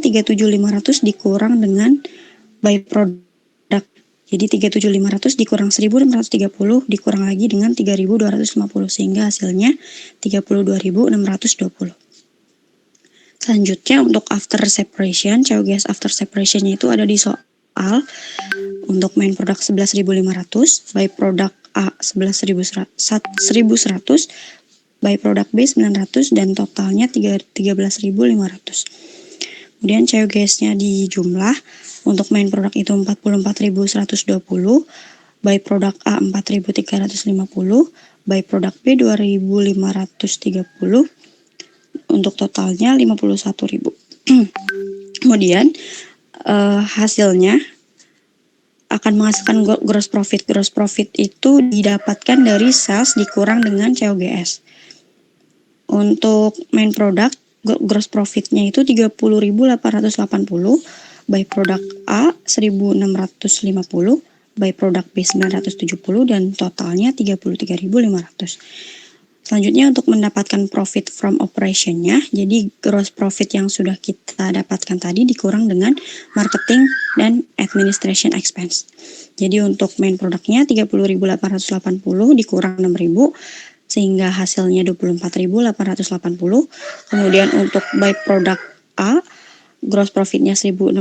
37.500 dikurang dengan by product. Jadi 37.500 dikurang 1.630 dikurang lagi dengan 3.250 sehingga hasilnya 32.620. Selanjutnya untuk after separation, CO gas after separation-nya itu ada di soal. Untuk main produk 11.500, by product A 11.100, by product B 900 dan totalnya 13.500. Kemudian CO gas-nya di jumlah. Untuk main produk itu 44.120, by produk A 4.350, by produk B 2.530, untuk totalnya 51.000. Kemudian hasilnya akan menghasilkan gross profit. Gross profit itu didapatkan dari sales dikurang dengan COGS. Untuk main product, gross profitnya itu 30.880, by produk A 1.650, by produk B 970 dan totalnya 33.500. Selanjutnya untuk mendapatkan profit from operation-nya, jadi gross profit yang sudah kita dapatkan tadi dikurang dengan marketing dan administration expense. Jadi untuk main produknya 30.880 dikurang 6.000 sehingga hasilnya 24.880. Kemudian untuk by product A, gross profitnya 1.650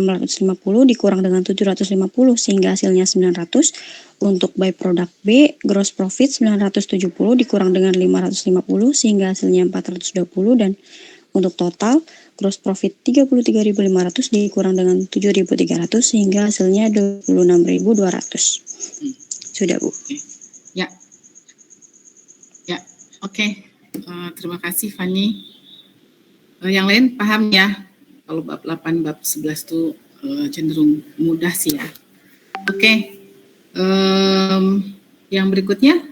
dikurang dengan 750 sehingga hasilnya 900. Untuk by product B, gross profit 970 dikurang dengan 550 sehingga hasilnya 420 dan untuk total gross profit 33.500 dikurang dengan 7.300 sehingga hasilnya 26.200. Sudah, Bu. Ya. Ya, oke. Terima kasih Fani. Yang lain paham ya? Kalau bab 8, bab 11 itu cenderung mudah sih ya. Oke. Yang berikutnya,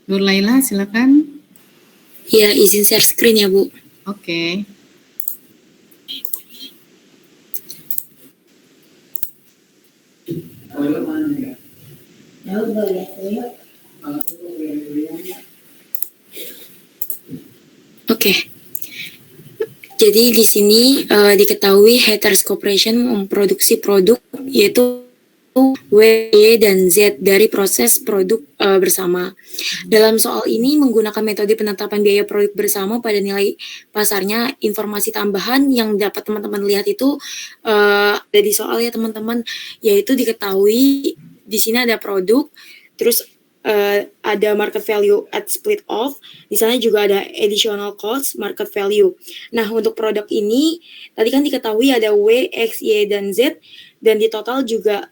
Nur Laila, silakan. Ya, izin share screen ya, Bu. Oke. Oke. Jadi di sini diketahui Hathers Corporation memproduksi produk yaitu W, Y, dan Z dari proses produk bersama. Dalam soal ini menggunakan metode penetapan biaya produk bersama pada nilai pasarnya. Informasi tambahan yang dapat teman-teman lihat itu ada di soal ya teman-teman, yaitu diketahui di sini ada produk, terus ada market value at split off, di sana juga ada additional cost, market value. Nah, untuk produk ini tadi kan diketahui ada W, X, Y, dan Z, dan di total juga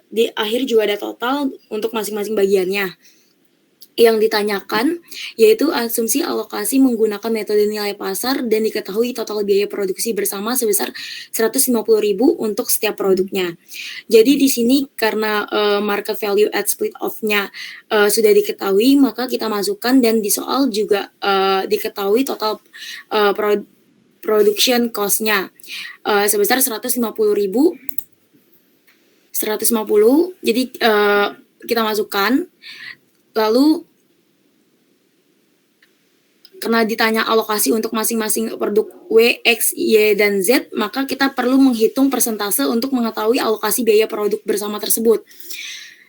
di akhir juga ada total untuk masing-masing bagiannya. Yang ditanyakan yaitu asumsi alokasi menggunakan metode nilai pasar dan diketahui total biaya produksi bersama sebesar 150.000 untuk setiap produknya. Jadi di sini karena market value at split off-nya sudah diketahui, maka kita masukkan dan di soal juga diketahui total production cost-nya sebesar 150.000. Jadi kita masukkan. Lalu karena ditanya alokasi untuk masing-masing produk W, X, Y, dan Z, maka kita perlu menghitung persentase untuk mengetahui alokasi biaya produk bersama tersebut.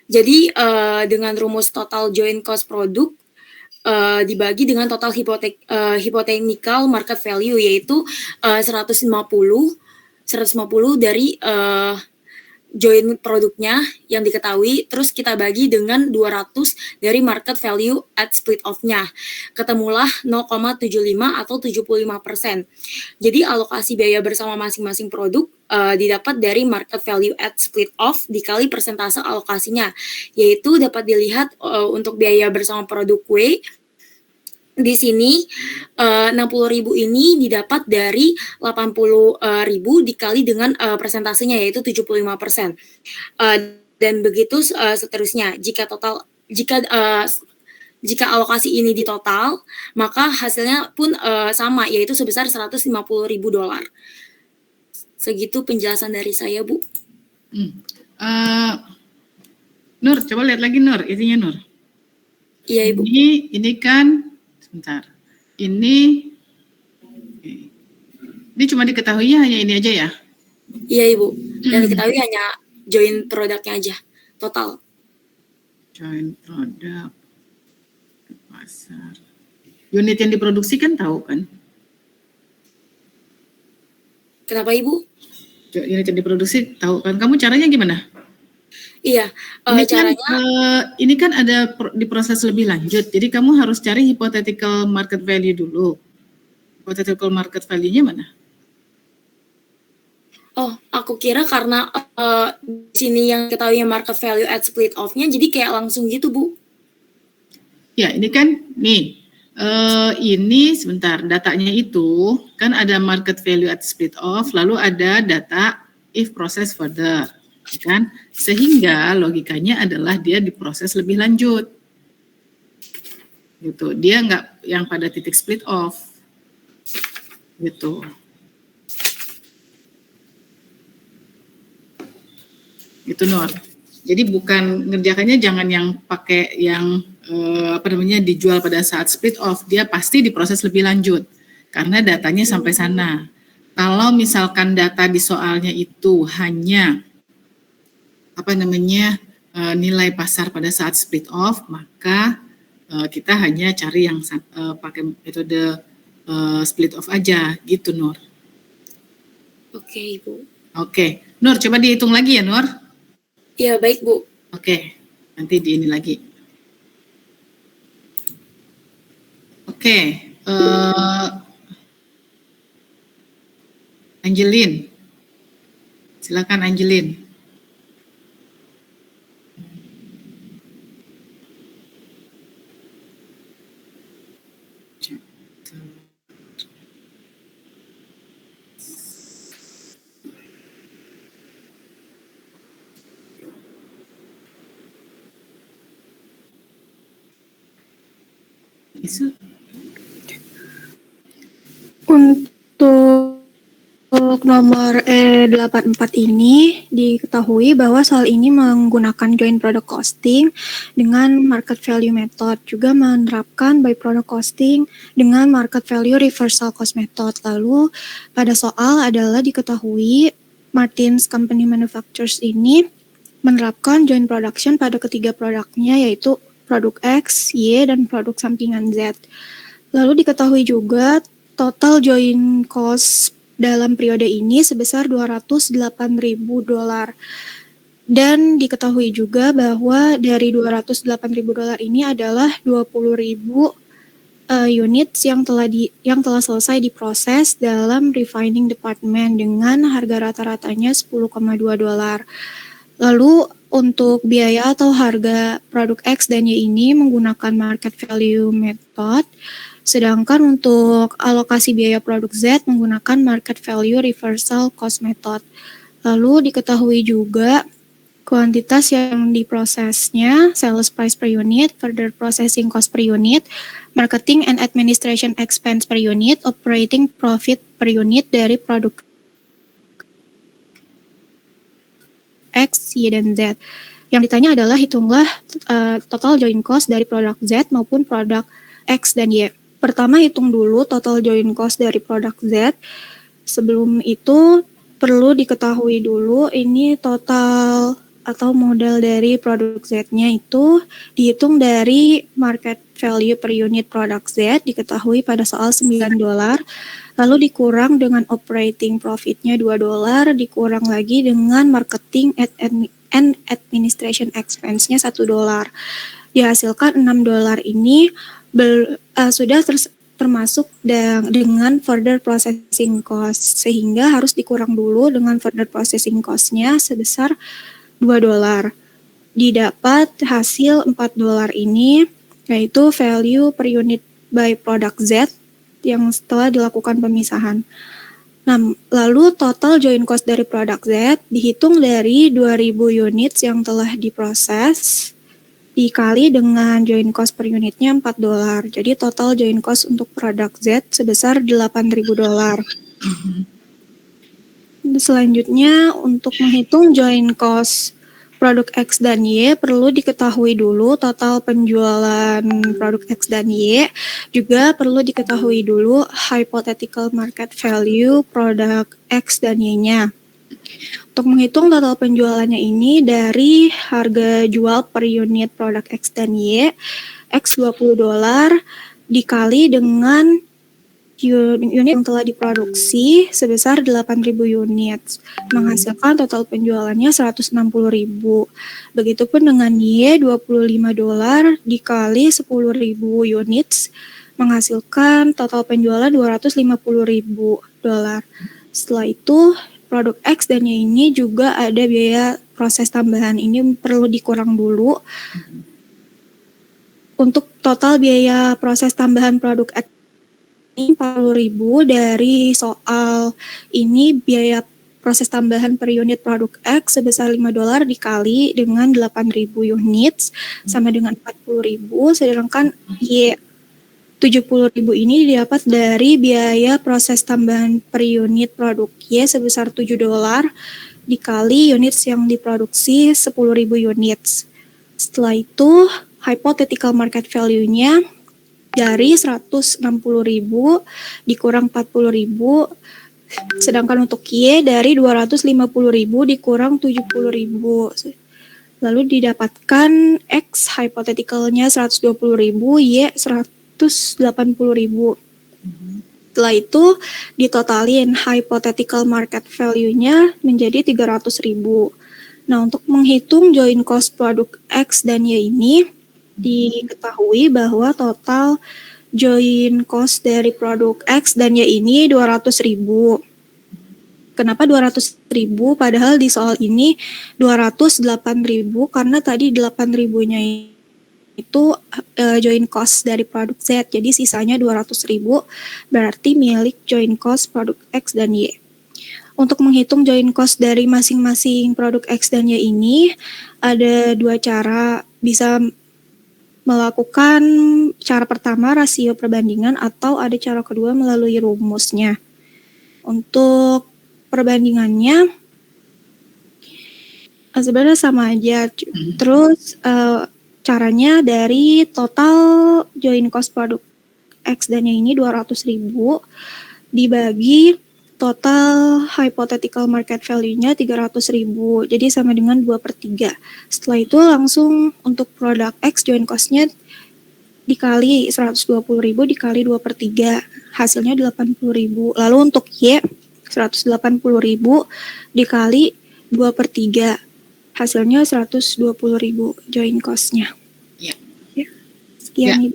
Jadi dengan rumus total joint cost produk dibagi dengan total hypothetical market value yaitu 150 dari join produknya yang diketahui, terus kita bagi dengan 200 dari market value at split off-nya. Ketemulah 0,75 atau 75%. Jadi alokasi biaya bersama masing-masing produk didapat dari market value at split off dikali persentase alokasinya, yaitu dapat dilihat untuk biaya bersama produk W. Di sini 60.000 ini didapat dari 80.000 dikali dengan persentasenya yaitu 75%. Dan begitu seterusnya. Jika alokasi ini ditotal, maka hasilnya pun sama yaitu sebesar $150.000. Segitu penjelasan dari saya, Bu. Nur, coba lihat lagi Nur, isinya Nur. Iya, Ibu. Ini kan sebentar. Ini Ini cuma diketahui hanya ini aja ya? Iya Ibu, dan diketahui hanya join produknya aja, total. Join produk ke pasar. Unit yang diproduksi kan tahu kan? Kenapa Ibu? Unit yang diproduksi tahu kan? Kamu caranya gimana? Iya, Ini kan ada diproses lebih lanjut. Jadi kamu harus cari hypothetical market value dulu. Hypothetical market value-nya mana? Oh, aku kira karena di sini yang ketahui market value at split off-nya, jadi kayak langsung gitu, Bu. Ya, ini kan nih. Ini sebentar, datanya itu kan ada market value at split off, lalu ada data if process further, kan? Sehingga logikanya adalah dia diproses lebih lanjut, gitu. Dia nggak yang pada titik split off, gitu. Gitu Nur. Jadi bukan ngerjakannya jangan yang pakai yang dijual pada saat split off, dia pasti diproses lebih lanjut karena datanya sampai sana. Kalau misalkan data di soalnya itu hanya nilai pasar pada saat split off, maka kita hanya cari yang pakai metode split off aja, gitu Nur. Oke, Ibu. Oke, Nur coba dihitung lagi ya Nur. Ya, baik, Bu. Oke, nanti di ini lagi. Oke, Angelin. Silakan Angelin. Isu. Untuk nomor E84 ini diketahui bahwa soal ini menggunakan joint product costing dengan market value method, juga menerapkan by product costing dengan market value reversal cost method. Lalu pada soal adalah diketahui Martins Company Manufacturers ini menerapkan joint production pada ketiga produknya, yaitu produk X, Y, dan produk sampingan Z. Lalu diketahui juga total joint cost dalam periode ini sebesar $208.000. Dan diketahui juga bahwa dari $208.000 ini adalah 20.000 units yang telah selesai diproses dalam refining department dengan harga rata-ratanya $10,2. Lalu untuk biaya atau harga produk X dan Y ini menggunakan market value method, sedangkan untuk alokasi biaya produk Z menggunakan market value reversal cost method. Lalu diketahui juga kuantitas yang diprosesnya, sales price per unit, further processing cost per unit, marketing and administration expense per unit, operating profit per unit dari produk X, Y, dan Z. Yang ditanya adalah hitunglah total joint cost dari produk Z maupun produk X dan Y. Pertama hitung dulu total joint cost dari produk Z. Sebelum itu perlu diketahui dulu ini total atau modal dari produk Z-nya itu dihitung dari market value per unit produk Z, diketahui pada soal $9, lalu dikurang dengan operating profit-nya $2, dikurang lagi dengan marketing and administration expense-nya $1. Dihasilkan $6 ini sudah termasuk dengan further processing cost, sehingga harus dikurang dulu dengan further processing cost-nya sebesar $2. Didapat hasil $4 ini, yaitu value per unit by product Z yang setelah dilakukan pemisahan. Nah, lalu total joint cost dari produk Z dihitung dari 2.000 units yang telah diproses dikali dengan joint cost per unitnya $4. Jadi total joint cost untuk produk Z sebesar $8.000. Selanjutnya untuk menghitung joint cost produk X dan Y, perlu diketahui dulu total penjualan produk X dan Y. Juga perlu diketahui dulu hypothetical market value produk X dan Y-nya. Untuk menghitung total penjualannya ini dari harga jual per unit produk X dan Y, X $20 dikali dengan unit yang telah diproduksi sebesar 8.000 unit, menghasilkan total penjualannya 160.000. Begitupun dengan Y, $25 dikali 10.000 unit, menghasilkan total penjualan 250.000 dolar. Setelah itu, produk X dan Y ini juga ada biaya proses tambahan. Ini perlu dikurang dulu. Untuk total biaya proses tambahan produk X ini 40.000 dari soal ini biaya proses tambahan per unit produk X sebesar $5 dikali dengan 8.000 unit sama dengan 40.000, sedangkan Y 70.000 ini didapat dari biaya proses tambahan per unit produk Y sebesar $7 dikali unit yang diproduksi 10.000 unit. Setelah itu hypothetical market value-nya dari 160.000 dikurang 40.000, sedangkan untuk Y dari 250.000 dikurang 70.000. Lalu didapatkan X hypotheticalnya 120.000, Y 180.000. Setelah itu ditotalin hypothetical market value-nya menjadi 300.000. Nah, untuk menghitung joint cost produk X dan Y ini diketahui bahwa total joint cost dari produk X dan Y ini 200.000. Kenapa 200.000? Padahal di soal ini 208.000 karena tadi 8.000-nya itu joint cost dari produk Z. Jadi sisanya 200.000 berarti milik joint cost produk X dan Y. Untuk menghitung joint cost dari masing-masing produk X dan Y ini ada dua cara. Bisa melakukan cara pertama rasio perbandingan atau ada cara kedua melalui rumusnya. Untuk perbandingannya sebenarnya sama aja. Terus caranya dari total joint cost produk X dan Y ini 200.000 dibagi total hypothetical market value-nya 300.000, jadi sama dengan 2/3. Setelah itu langsung untuk produk X joint cost-nya dikali 120.000 dikali 2/3, hasilnya 80.000. Lalu untuk Y 180.000 dikali 2/3, hasilnya 120.000 joint cost-nya. Ya. Sekian. Ya.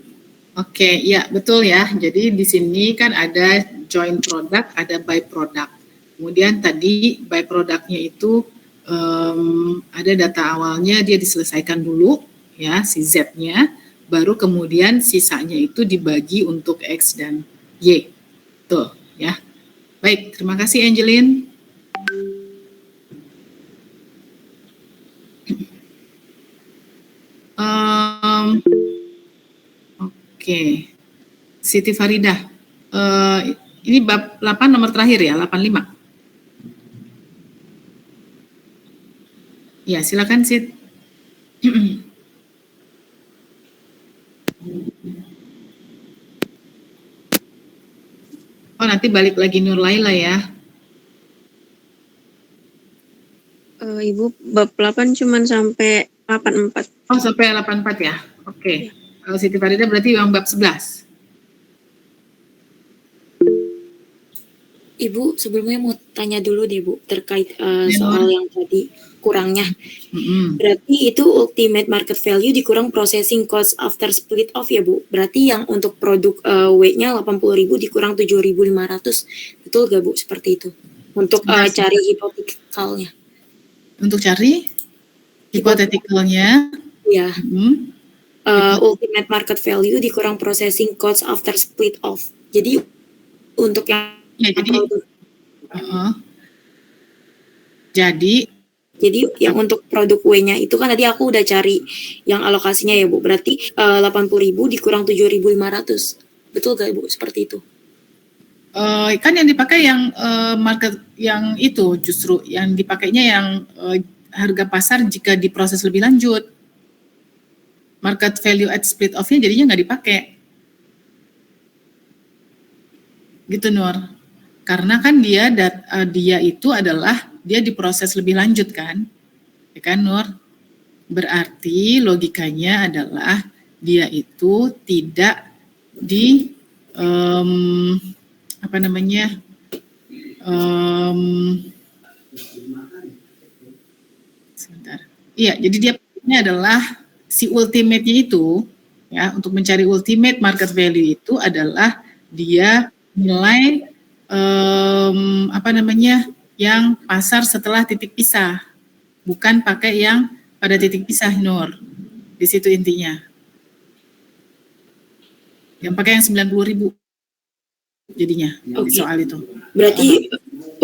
Oke, ya betul ya. Jadi di sini kan ada joint product, ada by product. Kemudian tadi by product-nya itu ada data awalnya dia diselesaikan dulu ya si Z-nya, baru kemudian sisanya itu dibagi untuk X dan Y. Tuh ya. Baik, terima kasih Angeline. Oke, Siti Faridah, ini bab 8 nomor terakhir ya, 85. Ya, silakan Sit. Oh, nanti balik lagi Nur Laila ya. Ibu, bab 8 cuman sampai 84. Oh, sampai 84 ya. Oke. Kalau Siti Faridah berarti yang bab 11. Ibu, sebelumnya mau tanya dulu deh Bu, terkait soal yang tadi kurangnya. Berarti itu ultimate market value dikurang processing cost after split off ya Bu? Berarti yang untuk produk W-nya 80.000 dikurang 7.500. Betul gak Bu seperti itu? Untuk cari hipoteticalnya. Untuk cari hipoteticalnya? Ya. Ultimate market value dikurang processing cost after split off. Jadi untuk yang jadi yang untuk produk W-nya itu kan tadi aku udah cari yang alokasinya ya Bu. Berarti 80.000 dikurang 7.500. Betul gak Bu seperti itu? Kan yang dipakai yang market yang itu justru yang dipakainya yang harga pasar jika diproses lebih lanjut. Market value at split off-nya jadinya nggak dipakai. Gitu Nur. Karena kan dia itu adalah dia diproses lebih lanjut kan. Ya kan Nur? Berarti logikanya adalah dia itu tidak di apa namanya? Sebentar. Iya, jadi dia ini adalah si ultimate-nya itu ya, untuk mencari ultimate market value itu adalah dia nilai apa namanya? Yang pasar setelah titik pisah. Bukan pakai yang pada titik pisah Nur. Di situ intinya. Yang pakai yang 90.000 jadinya di soal itu. Berarti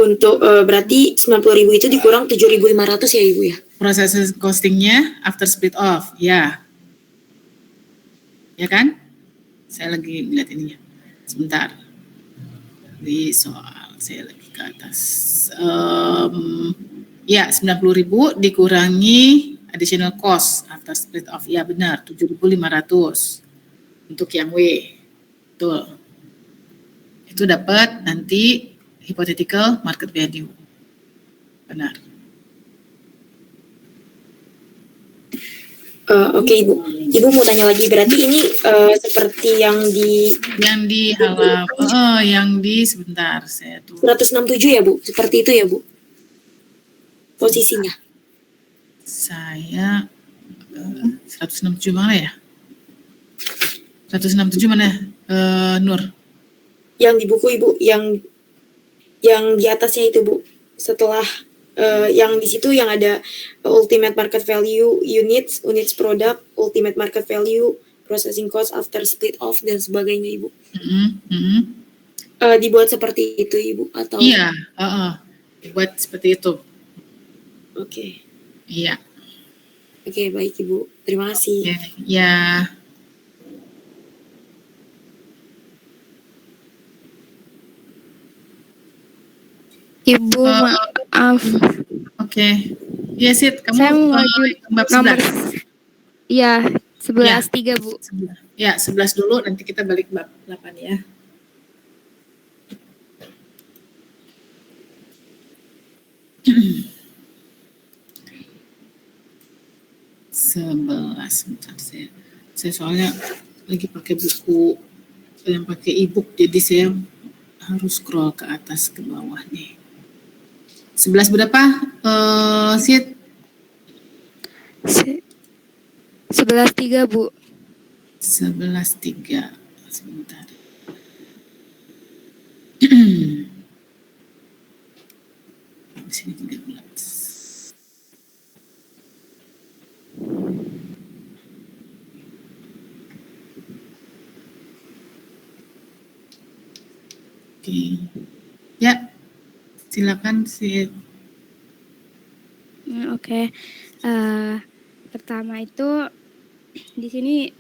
untuk berarti 90.000 itu dikurang 7.500 ya Ibu ya? Proses costingnya after split off, ya. Ya kan? Saya lagi lihat ininya. Sebentar. Di soal, saya lagi ke atas. Ya, 90.000 dikurangi additional cost after split off. Ya benar, 7.500 untuk yang W. Betul. Itu dapat nanti hypothetical market value. Benar. Oke Ibu. Ibu mau tanya lagi, berarti ini seperti yang di Sebentar, saya tuh 167 ya Bu? Seperti itu ya Bu? Posisinya. Saya 167 mana ya? 167 mana? Nur. Yang di buku Ibu, yang di atasnya itu Bu. Setelah yang di situ yang ada ultimate market value, units product, ultimate market value, processing cost after split off dan sebagainya Ibu. Dibuat seperti itu Ibu atau? Iya, dibuat seperti itu. Oke. Iya. Oke, baik Ibu. Terima kasih. Ya. Ibu, maaf. Oke. Ya, Sid, kamu Saya mau maju bab nomor 11. Iya, 11.3 Bu. Ya, 11 dulu, nanti kita balik bab 8 ya. Sebentar, saya soalnya lagi pakai buku yang pakai e-book, jadi saya harus scroll ke atas ke bawah nih. 11 berapa, Sid? 11.3 Bu. 11.3. Sebentar. Di sini 13. Oke. Ya, silakan Sid. Oke. Pertama itu di sini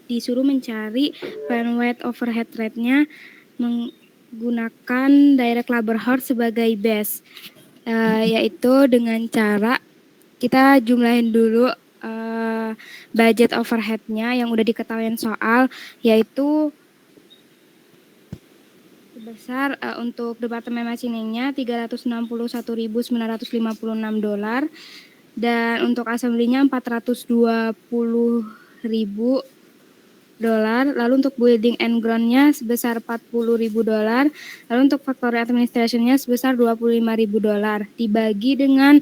disuruh mencari plan weight overhead rate-nya menggunakan direct labor hour sebagai base, yaitu dengan cara kita jumlahin dulu budget overhead-nya yang udah diketahui soal, yaitu sebesar untuk departemen machiningnya $361.956 dan untuk assembly-nya $420.000. Lalu untuk building and ground-nya sebesar $40.000. Lalu untuk factory administration-nya sebesar $25.000 dibagi dengan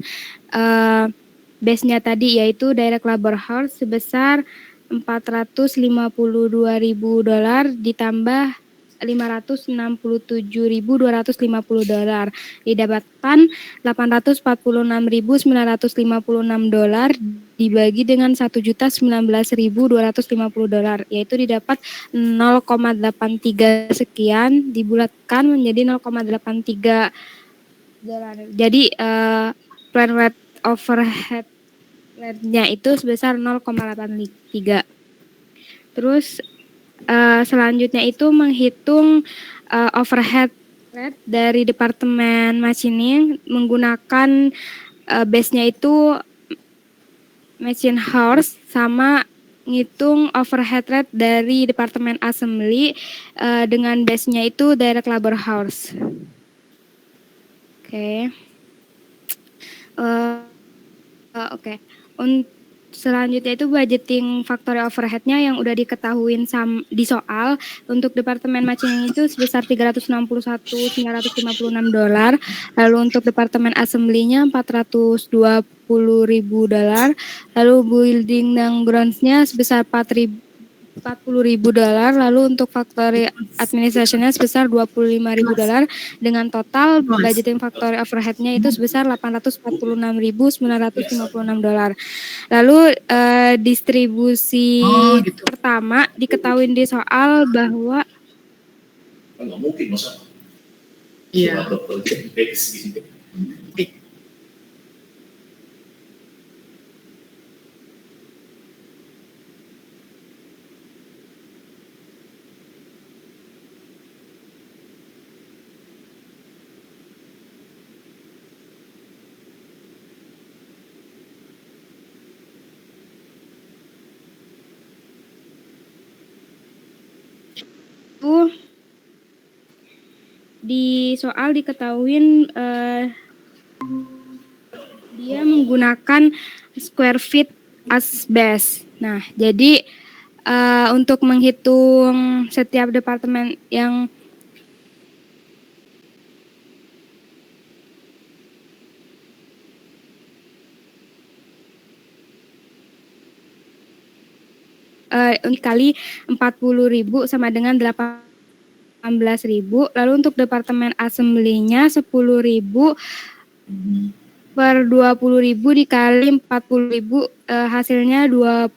base-nya tadi yaitu direct labor hour sebesar $452.000 ditambah $567.250 didapatkan $846.956 dibagi dengan $1.019.250 yaitu didapat 0,83 sekian dibulatkan menjadi 0,83 dolar. Jadi plan weight overhead rate-nya itu sebesar 0,83. Terus selanjutnya itu menghitung overhead rate dari Departemen Machining menggunakan base-nya itu machine hours sama ngitung overhead rate dari Departemen Assembly dengan base-nya itu direct labor hours. Oke. Oke. Selanjutnya itu budgeting factory overhead-nya yang udah diketahuin di soal. Untuk Departemen Machining itu sebesar $361.956. Lalu untuk Departemen Assembly-nya $420.000. Lalu building dan grounds-nya sebesar $40.000. Lalu untuk factory administration-nya sebesar $25.000 dengan total budgeting factory overhead-nya itu sebesar $846.956. Lalu distribusi gitu. pertama diketahui di soal bahwa nggak mungkin masa Iya. Oke. di soal diketahuin dia menggunakan square feet as base. Nah, jadi untuk menghitung setiap departemen yang dikali 40.000 sama dengan 18.000. Lalu untuk Departemen Assembly-nya 10.000 per 20.000 dikali 40.000 hasilnya 20.000.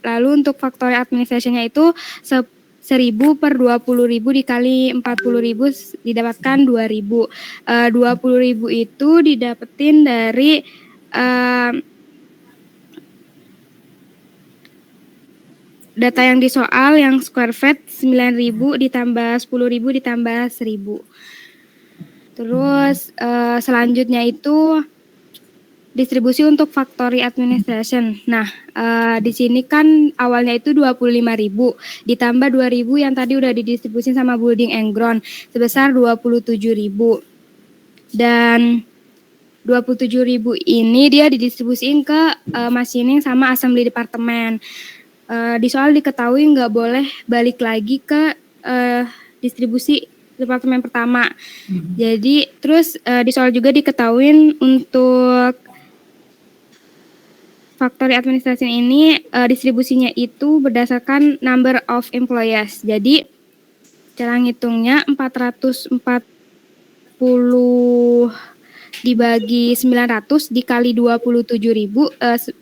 Lalu untuk Factory Administration-nya itu 1.000 per 20.000 dikali 40.000 didapatkan 2.000. 20.000 itu didapetin dari data yang di soal yang square feet 9.000 ditambah 10.000 ditambah 1.000. Terus selanjutnya itu distribusi untuk factory administration. Nah, di sini kan awalnya itu 25.000 ditambah 2.000 yang tadi udah didistribusi sama building and ground sebesar 27.000. Dan 27.000 ini dia didistribusiin ke machining sama assembly departemen. Di soal diketahui nggak boleh balik lagi ke distribusi departemen pertama. Jadi terus di soal juga diketahuin untuk factory administration ini distribusinya itu berdasarkan number of employees. Jadi cara ngitungnya 440 dibagi 900 dikali 27.000,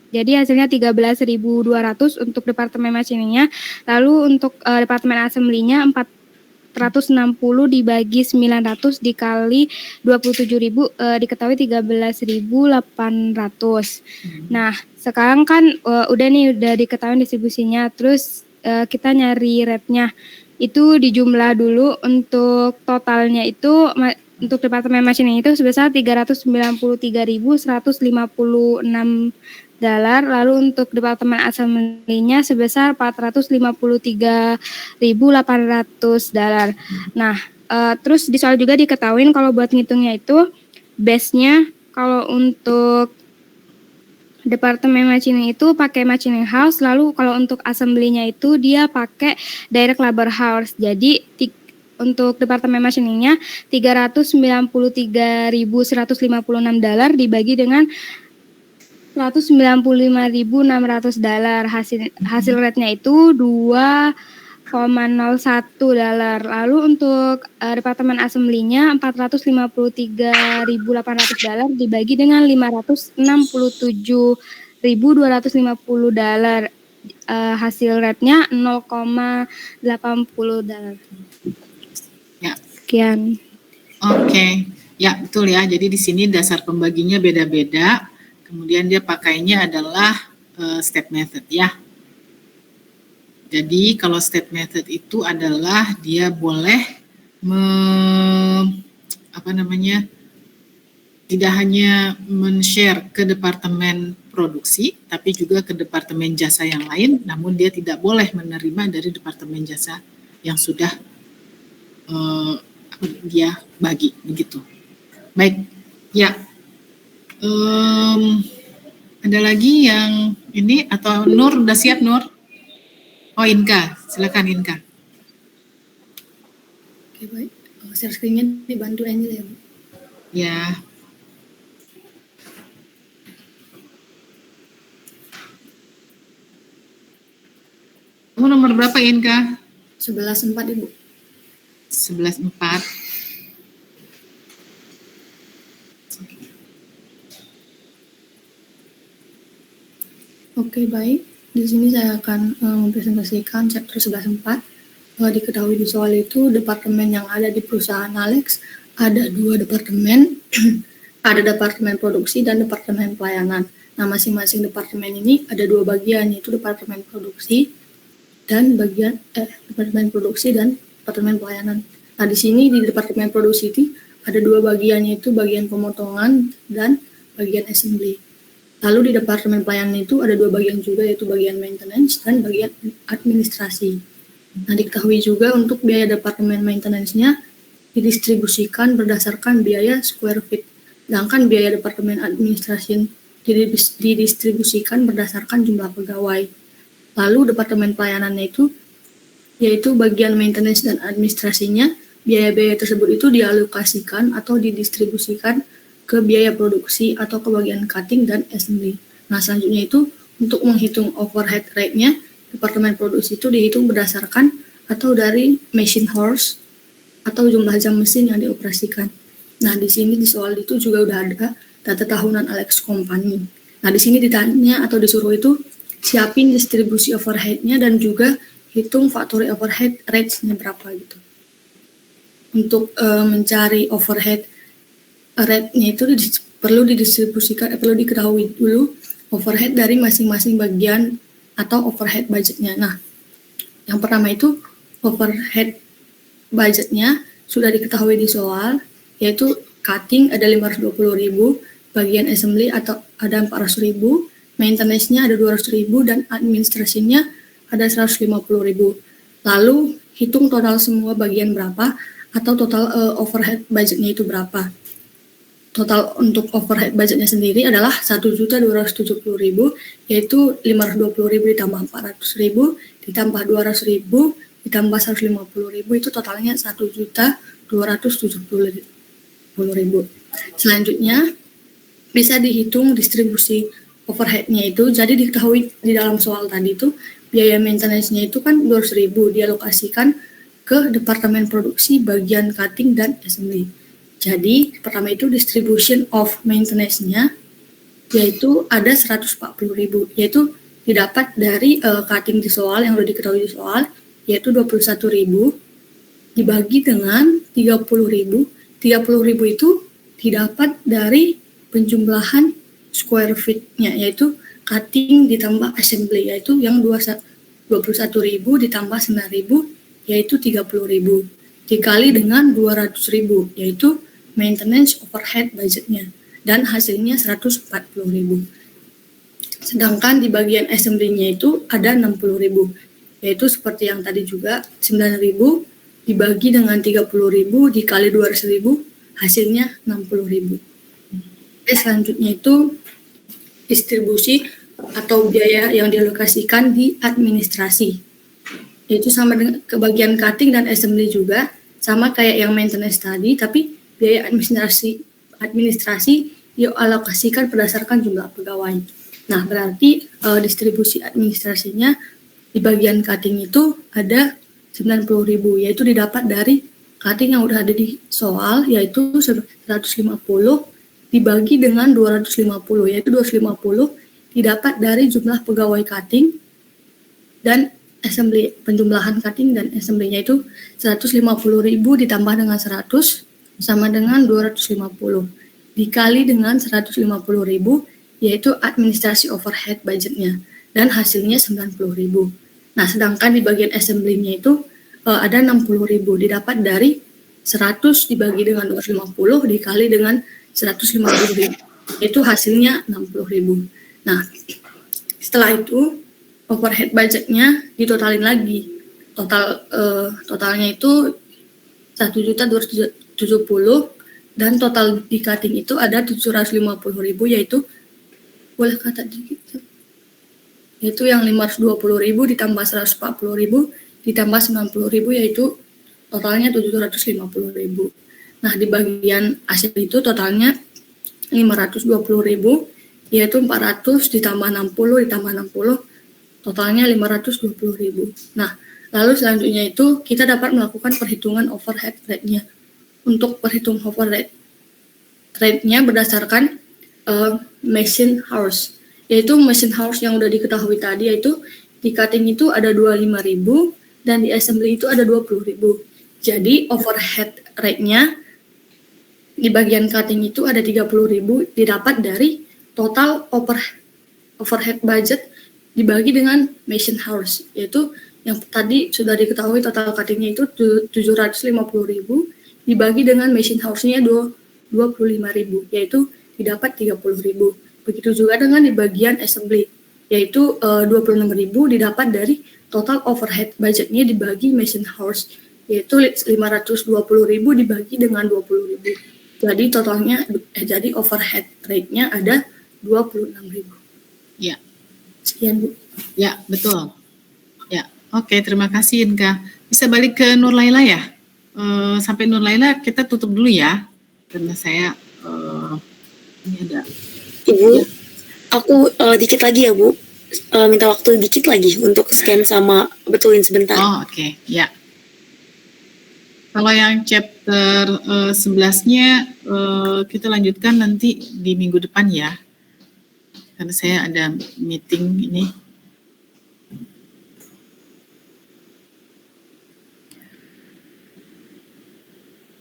jadi hasilnya 13.200 untuk departemen machiningnya. Lalu untuk departemen assembly-nya 460 dibagi 900 dikali 27.000, diketahui 13.800. Nah, sekarang kan udah diketahui distribusinya, terus kita nyari rate-nya. Itu dijumlah dulu untuk totalnya itu untuk departemen machining itu sebesar $393.156. Lalu untuk departemen assembly-nya sebesar $453.800. Nah, terus di soal juga diketahuin kalau buat ngitungnya itu base-nya kalau untuk departemen machining itu pakai machining house, lalu kalau untuk assembly-nya itu dia pakai direct labor hours. Jadi untuk departemen machiningnya $393.156 dibagi dengan $195.600. Hasil rate-nya itu $2,01. Lalu untuk departemen assembly-nya $453.800 dibagi dengan $567.250. Hasil rate-nya $0,80. Ya. Sekian. Oke. Ya, betul ya. Jadi di sini dasar pembaginya beda-beda. Kemudian dia pakainya adalah step method ya. Jadi kalau step method itu adalah dia boleh tidak hanya men-share ke departemen produksi, tapi juga ke departemen jasa yang lain, namun dia tidak boleh menerima dari departemen jasa yang sudah dia bagi, begitu. Baik, ya. Ada lagi yang ini atau Nur udah siap Nur? Oh Inka, silakan Inka. Oke baik, share screen-nya dibantu Angel ya Bu. Ya. Kamu nomor berapa Inka? 11.4 Ibu. 11.4. Oke baik, di sini saya akan mempresentasikan chapter 11.4. Diketahui di soal itu departemen yang ada di perusahaan Alex ada 2 departemen, ada departemen produksi dan departemen pelayanan. Nah masing-masing departemen ini ada 2 bagian, yaitu departemen produksi dan departemen produksi dan departemen pelayanan. Nah di sini di departemen produksi itu ada 2 bagian, yaitu bagian pemotongan dan bagian assembly. Lalu di departemen pelayanan itu ada 2 bagian juga, yaitu bagian maintenance dan bagian administrasi. Nah, diketahui juga untuk biaya departemen maintenance-nya didistribusikan berdasarkan biaya square feet, sedangkan biaya departemen administrasi didistribusikan berdasarkan jumlah pegawai. Lalu departemen pelayanannya itu, yaitu bagian maintenance dan administrasinya, biaya-biaya tersebut itu dialokasikan atau didistribusikan ke biaya produksi atau ke bagian cutting dan assembly. Nah, selanjutnya itu untuk menghitung overhead rate-nya, departemen produksi itu dihitung berdasarkan atau dari machine horse atau jumlah jam mesin yang dioperasikan. Nah, di sini di soal itu juga udah ada data tahunan Alex Company. Nah, di sini ditanya atau disuruh itu siapin distribusi overhead-nya dan juga hitung factory overhead rates-nya berapa gitu. Untuk mencari overhead rate-nya itu perlu didistribusikan, perlu diketahui dulu overhead dari masing-masing bagian atau overhead budgetnya. Nah, yang pertama itu overhead budgetnya sudah diketahui di soal, yaitu cutting ada 520.000, bagian assembly atau ada 400.000, maintenance-nya ada 200.000 dan administrasinya ada 150.000. Lalu hitung total semua bagian berapa atau total overhead budgetnya itu berapa. Total untuk overhead budgetnya sendiri adalah 1.270.000, yaitu 520.000 ditambah 400.000 ditambah 200.000 ditambah 150.000 itu totalnya 1.270.000. Selanjutnya bisa dihitung distribusi overhead-nya itu. Jadi diketahui di dalam soal tadi itu biaya maintenance-nya itu kan 200.000 dialokasikan ke departemen produksi, bagian cutting dan assembly. Jadi, pertama itu distribution of maintenance-nya, yaitu ada 140.000, yaitu didapat dari cutting di soal, yang sudah diketahui di soal, yaitu 21.000, dibagi dengan 30.000. 30.000 itu didapat dari penjumlahan square feet-nya, yaitu cutting ditambah assembly, yaitu yang 21.000 ditambah 9.000, yaitu 30.000, dikali dengan 200.000, yaitu maintenance overhead budgetnya, dan hasilnya 140.000. Sedangkan di bagian assembly-nya itu ada 60.000, yaitu seperti yang tadi juga 9.000 dibagi dengan 30.000 dikali 200.000, hasilnya 60.000. Selanjutnya itu distribusi atau biaya yang dialokasikan di administrasi, yaitu sama dengan ke bagian cutting dan assembly juga, sama kayak yang maintenance tadi, tapi biaya administrasi dialokasikan berdasarkan jumlah pegawai. Nah, berarti distribusi administrasinya di bagian cutting itu ada 90.000, yaitu didapat dari cutting yang udah ada di soal, yaitu 150 dibagi dengan 250, yaitu 250 didapat dari jumlah pegawai cutting dan assembly, penjumlahan cutting dan assembly-nya itu 150.000 ditambah dengan 100 sama dengan 250 dikali dengan 150.000, yaitu administrasi overhead budgetnya, dan hasilnya 90.000. Nah, sedangkan di bagian assembly-nya itu ada 60.000 didapat dari 100 dibagi dengan 250 dikali dengan 150.000. Itu hasilnya 60.000. Nah, setelah itu overhead budgetnya ditotalin lagi. Totalnya itu 1.270 dan total di cutting itu ada 750.000, yaitu boleh kata dikit, yaitu yang 520.000 ditambah 140.000 ditambah 90.000, yaitu totalnya 750.000. Nah, di bagian hasil itu totalnya 520.000, yaitu 400 ditambah 60 ditambah 60, totalnya 520.000. Nah, lalu selanjutnya itu kita dapat melakukan perhitungan overhead rate-nya. Untuk perhitung overhead rate-nya berdasarkan machine hours, yaitu machine hours yang udah diketahui tadi, yaitu di cutting itu ada 25.000 dan di assembly itu ada 20.000. Jadi overhead rate-nya di bagian cutting itu ada 30.000 didapat dari total overhead budget dibagi dengan machine hours, yaitu yang tadi sudah diketahui total cutting-nya itu 750.000 dibagi dengan machine hours-nya 25.000, yaitu didapat 30.000. Begitu juga dengan di bagian assembly, yaitu 26.000 didapat dari total overhead budgetnya dibagi machine hours, yaitu 520.000 dibagi dengan 20.000. Jadi totalnya, jadi overhead rate-nya ada 26.000. Ya. Sekian, Bu. Ya, betul. Ya, oke, terima kasih Inka. Bisa balik ke Nur Laila ya? Sampai Nur Laila kita tutup dulu ya, karena saya ini ada. Ibu, aku dikit lagi ya Bu, minta waktu dikit lagi untuk scan sama betulin sebentar. Oh, oke. Ya. Kalau yang chapter 11-nya kita lanjutkan nanti di minggu depan ya, karena saya ada meeting ini.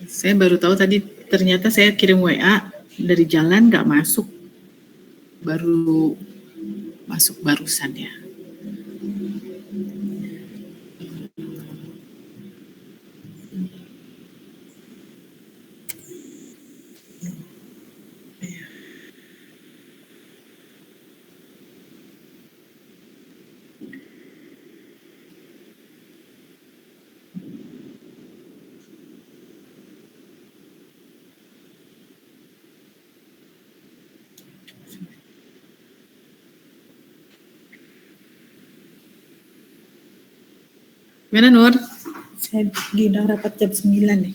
Saya baru tahu tadi, ternyata saya kirim WA dari jalan nggak masuk, baru masuk barusan ya. Gimana Nur? Saya diundang rapat jam 9 nih.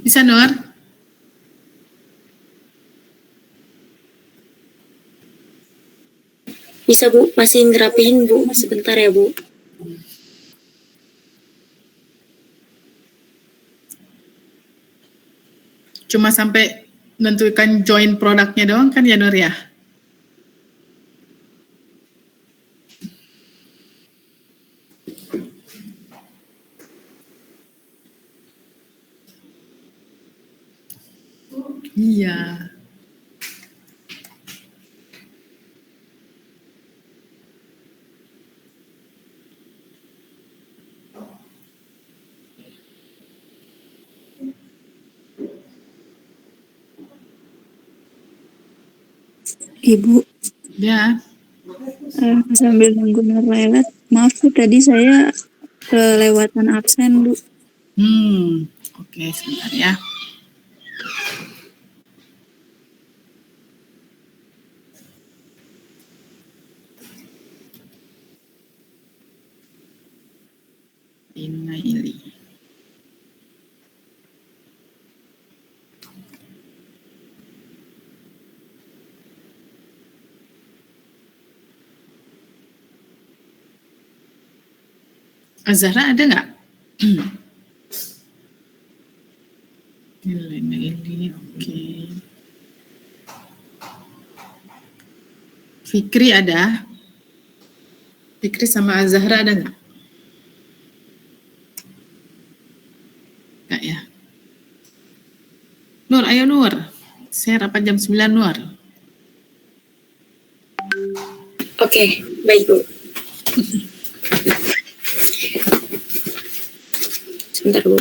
Bisa Nur? Bisa Bu, masih ngerapihin Bu, sebentar ya Bu. Cuma sampai menentukan join produknya doang kan ya Nur ya? Iya. Ibu, Ya, sambil nunggu Nur lewat, maaf Bu, tadi saya kelewatan absen Bu. oke, sebentar ya. Inaili. Azahra ada nggak? Ini, oke. Fikri ada? Fikri sama Azahra ada nggak? Nggak ya? Nur, ayo Nur. Saya rapat jam 9 Nur. Oke, baik Bu. Sebentar Bu.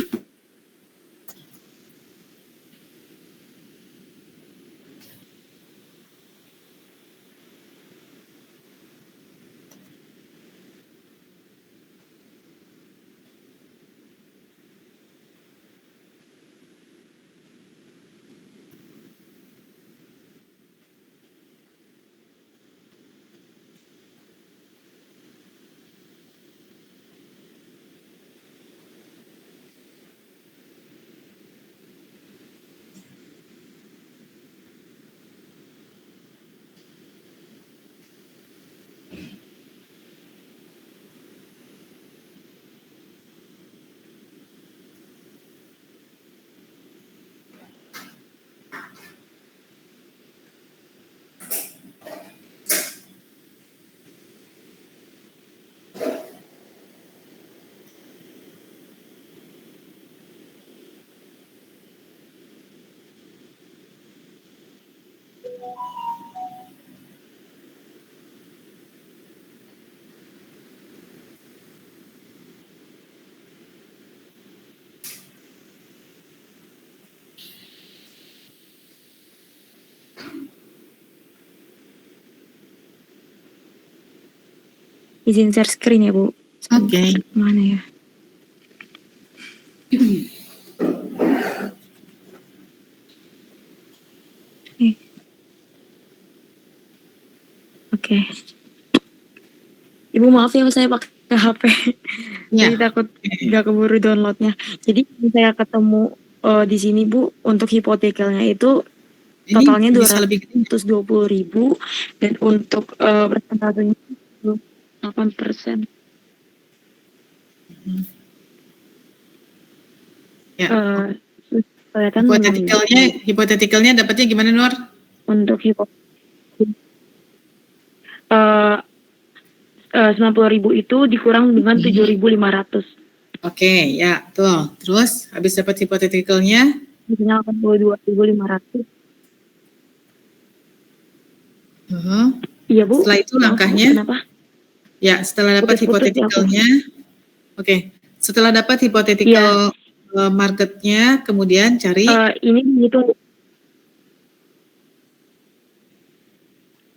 Izin share screen ya Bu. Oke. Mana ya? Oke. Ibu maaf ya saya pakai HP. Ya. Jadi takut nggak keburu downloadnya. Jadi saya ketemu di sini Bu untuk hipotekalnya itu Ini totalnya bisa lebih gede. 220.000 dan untuk persentasenya 8%. Ya. Kelihatan Hipotetikalnya dapatnya gimana Nur? untuk hipotetik 90.000 itu dikurang dengan 7.500. Oke, ya, tuh. Terus habis dapat hipotetikalnya, Misalnya 82.500. Iya Bu. Setelah itu langkahnya. Kenapa? Ya, setelah dapat Putus-putus ya, Bu. hipotetikalnya, oke. Setelah dapat hypothetical marketnya, kemudian cari. Ini begitu.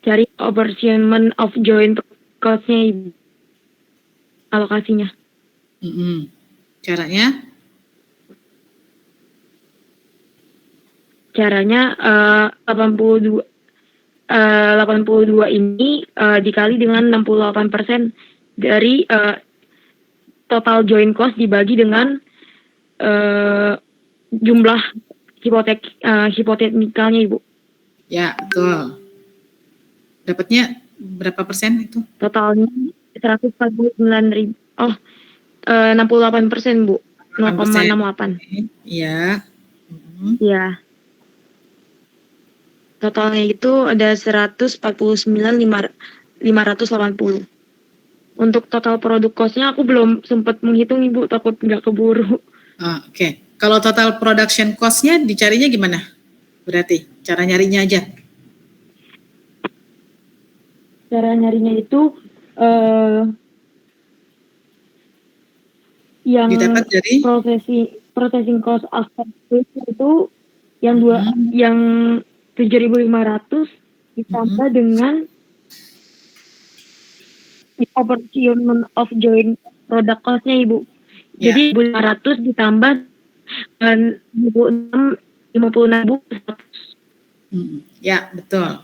Cari apportionment of joint cost-nya, alokasinya. Caranya? Caranya 82 ini dikali dengan 68% dari total joint cost dibagi dengan jumlah hipotetikalnya Ibu. Ya, betul. Dapatnya berapa persen itu? Totalnya 149.000. 68% Bu. 0,68. Iya. Iya. Totalnya itu ada 149.580. Untuk total produk cost-nya aku belum sempat menghitung Ibu, takut nggak keburu. Oke. Kalau total production cost-nya dicarinya gimana? Berarti cara nyarinya aja. Cara nyarinya itu yang didapat dari processing cost after itu yang 7.500 ditambah dengan proportion of joint product cost-nya Ibu. Ya. Jadi 1.500 ditambah 56.000. Ya, betul.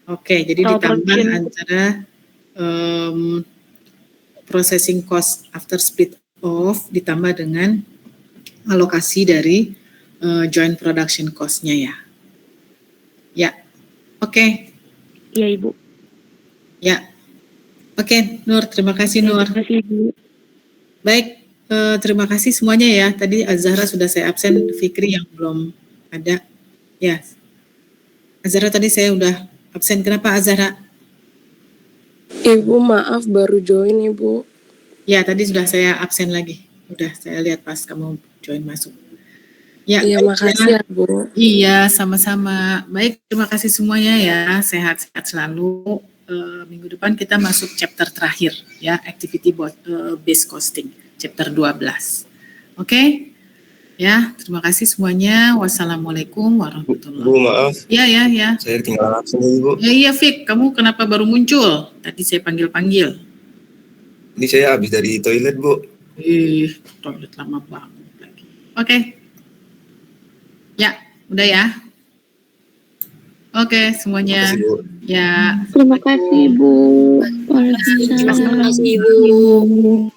Oke, jadi ditambah antara processing cost after split off ditambah dengan alokasi dari joint production cost-nya ya. Ya, oke. Iya Ibu. Ya, oke Nur, terima kasih Nur. Terima kasih Ibu. Baik, terima kasih semuanya ya. Tadi Azhara sudah saya absen, Fikri yang belum ada. Ya, Azhara tadi saya udah absen. Kenapa Azhara? Ibu maaf baru join Ibu. Ya, tadi sudah saya absen lagi. Udah saya lihat pas kamu join masuk. Ya, Iya, makasih ya Bu. Iya, sama-sama. Baik, terima kasih semuanya ya. Sehat-sehat selalu. Minggu depan kita masuk chapter terakhir ya, activity based costing, chapter 12. Oke? Ya, terima kasih semuanya. Wassalamualaikum warahmatullahi wabarakatuh. Bu, maaf. Ya. Saya tinggal absen nih, Bu. Iya, Fik. Kamu kenapa baru muncul? Tadi saya panggil-panggil. Ini saya habis dari toilet, Bu. Toilet lama banget lagi. Oke. Ya, udah ya. Oke, semuanya. Terima kasih, Bu. Ya. Terima kasih Bu. Terima kasih Ibu.